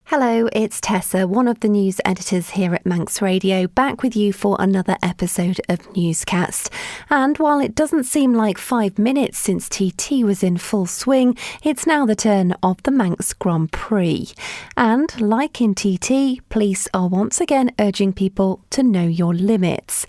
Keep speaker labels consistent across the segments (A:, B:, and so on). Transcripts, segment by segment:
A: Hello, it's Tessa, one of the news editors here at Manx Radio, back with you for another episode of Newscast. And while it doesn't seem like 5 minutes since TT was in full swing, it's now the turn of the Manx Grand Prix. And like in TT, police are once again urging people to know your limits.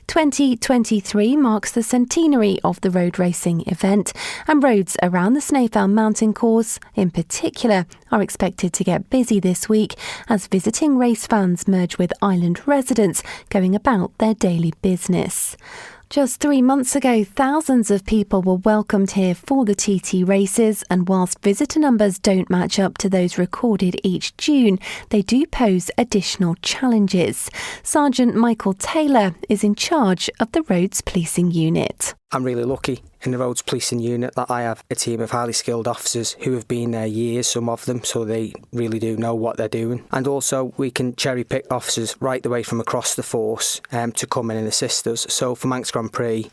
A: 2023 marks the centenary of the road racing event, and roads around the Snaefell Mountain Course, in particular, are expected to get busy this week as visiting race fans merge with island residents going about their daily business. Just 3 months ago, thousands of people were welcomed here for the TT races, and whilst visitor numbers don't match up to those recorded each June, they do pose additional challenges. Sergeant Michael Taylor is in charge of the Roads Policing Unit.
B: I'm really lucky in the Roads Policing Unit that I have a team of highly skilled officers who have been there years, some of them, so they really do know what they're doing. And also we can cherry pick officers right the way from across the force to come in and assist us. So for Manx Grand Prix,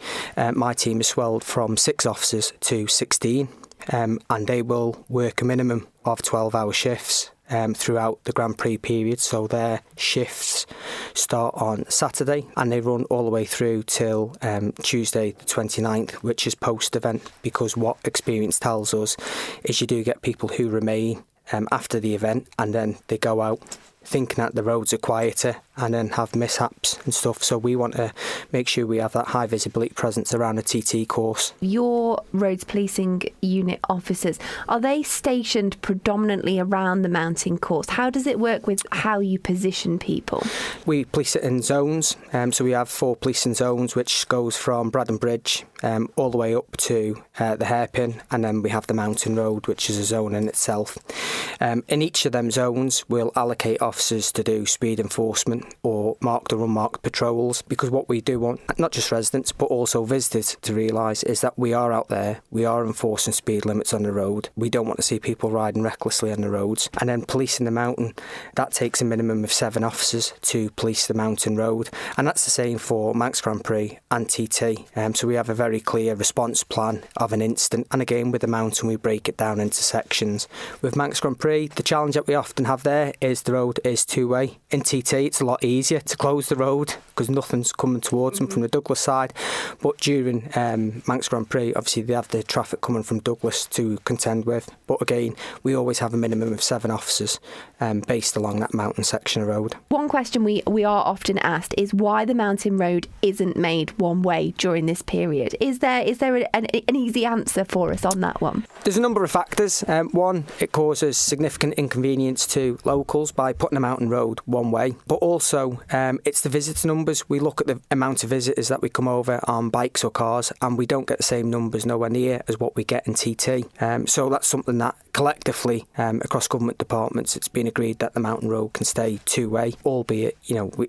B: my team has swelled from 6 officers to 16, and they will work a minimum of 12-hour shifts throughout the Grand Prix period. So their shifts start on Saturday and they run all the way through till Tuesday the 29th, which is post-event, because what experience tells us is you do get people who remain after the event and then they go out thinking that the roads are quieter and then have mishaps and stuff. So we want to make sure we have that high visibility presence around a TT course.
A: Your Roads Policing Unit officers, are they stationed predominantly around the mountain course? How does it work with how you position people?
B: We police it in zones. So we have 4 policing zones, which goes from Braddon Bridge all the way up to the hairpin, and then we have the mountain road, which is a zone in itself. In each of them zones, we'll allocate officers to do speed enforcement or marked or unmarked patrols, because what we do want, not just residents but also visitors to realise, is that we are out there, we are enforcing speed limits on the road. We don't want to see people riding recklessly on the roads. And then policing the mountain, that takes a minimum of 7 officers to police the mountain road, and that's the same for Manx Grand Prix and TT. So we have a very clear response plan of an instant, and again with the mountain we break it down into sections. With Manx Grand Prix, the challenge that we often have there is the road is two-way. In TT it's a lot easier to close the road because nothing's coming towards them from the Douglas side, but during Manx Grand Prix obviously they have the traffic coming from Douglas to contend with. But again, we always have a minimum of 7 officers based along that mountain section of road.
A: One question we are often asked is why the mountain road isn't made one way during this period. Is there an easy answer for us on that one?
B: There's a number of factors. One, it causes significant inconvenience to locals by putting a mountain road one way, but also it's the visitor numbers. We look at the amount of visitors that we come over on bikes or cars, and we don't get the same numbers nowhere near as what we get in TT. So that's something that collectively across government departments it's been agreed that the mountain road can stay two-way, albeit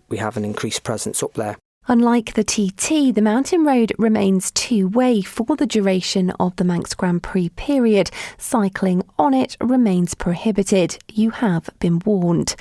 B: we have an increased presence up there.
A: Unlike the TT, the mountain road remains two-way for the duration of the Manx Grand Prix period. Cycling on it remains prohibited. You have been warned.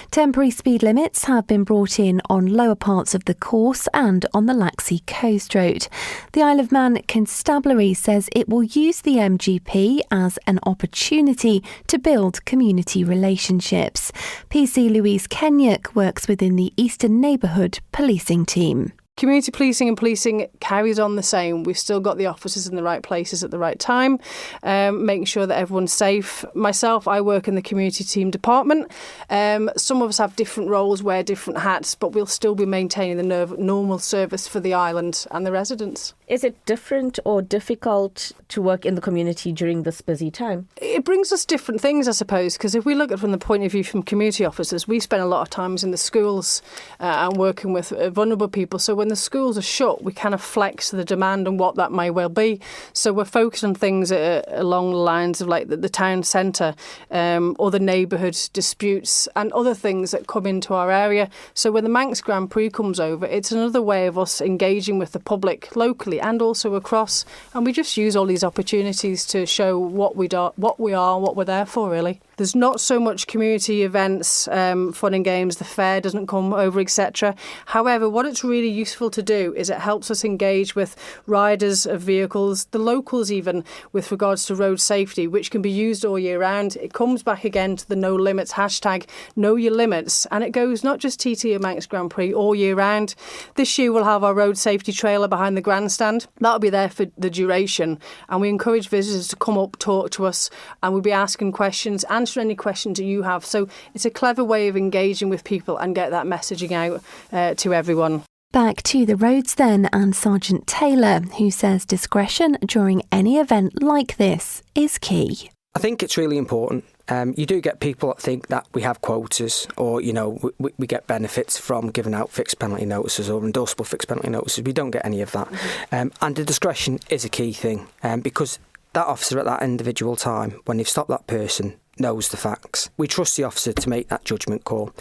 A: Temporary speed limits have been brought in on lower parts of the course and on the Laxey Coast Road. The Isle of Man Constabulary says it will use the MGP as an opportunity to build community relationships. PC Louise Kenyuk works within the Eastern Neighbourhood Policing Team.
C: Community policing and policing carries on the same. We've still got the officers in the right places at the right time, making sure that everyone's safe. Myself, I work in the community team department. Some of us have different roles, wear different hats, but we'll still be maintaining the normal service for the island and the residents.
D: Is it different or difficult to work in the community during this busy time?
C: It brings us different things, I suppose, because if we look at it from the point of view from community officers, we spend a lot of times in the schools and working with vulnerable people. So when the schools are shut, we kind of flex the demand and what that may well be. So we're focused on things along the lines of like the town centre or the neighbourhood disputes and other things that come into our area. So when the Manx Grand Prix comes over, it's another way of us engaging with the public locally and also across. And we just use all these opportunities to show what we are, what we're there for, really. There's not so much community events, fun and games, the fair doesn't come over, etc. However, what it's really useful to do is it helps us engage with riders of vehicles, the locals even, with regards to road safety, which can be used all year round. It comes back again to the no limits hashtag, know your limits, and it goes not just TT or Manx Grand Prix all year round. This year we'll have our road safety trailer behind the grandstand. That'll be there for the duration, and we encourage visitors to come up, talk to us, and we'll be asking questions, answer any questions that you have. So it's a clever way of engaging with people and get that messaging out to everyone.
A: Back to the roads then, and Sergeant Taylor, who says discretion during any event like this is key.
B: I think it's really important. You do get people that think that we have quotas, or, you know, we get benefits from giving out fixed penalty notices or endorsable fixed penalty notices. We don't get any of that. And the discretion is a key thing, because that officer at that individual time, when they've stopped that person, knows the facts. We trust the officer to make that judgment call.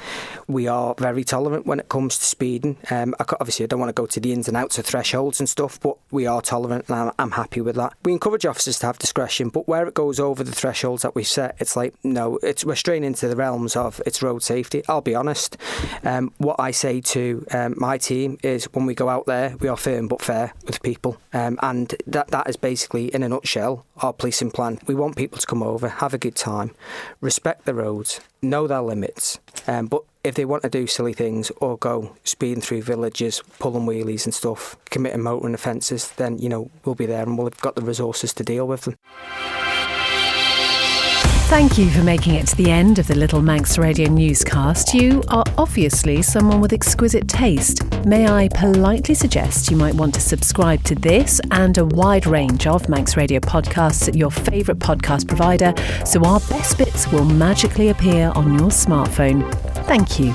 B: We are very tolerant when it comes to speeding. Obviously, I don't want to go to the ins and outs of thresholds and stuff, but we are tolerant, and I'm happy with that. We encourage officers to have discretion, but where it goes over the thresholds that we've set, it's like, no, we're straying into the realms of it's road safety. I'll be honest. What I say to my team is, when we go out there, we are firm but fair with people. And that is basically, in a nutshell, our policing plan. We want people to come over, have a good time, respect the roads, know their limits, but if they want to do silly things or go speeding through villages, pulling wheelies and stuff, committing motoring offences, then, you know, we'll be there and we'll have got the resources to deal with them.
E: Thank you for making it to the end of the Little Manx Radio newscast. You are obviously someone with exquisite taste. May I politely suggest you might want to subscribe to this and a wide range of Manx Radio podcasts at your favourite podcast provider, so our best bits will magically appear on your smartphone. Thank you.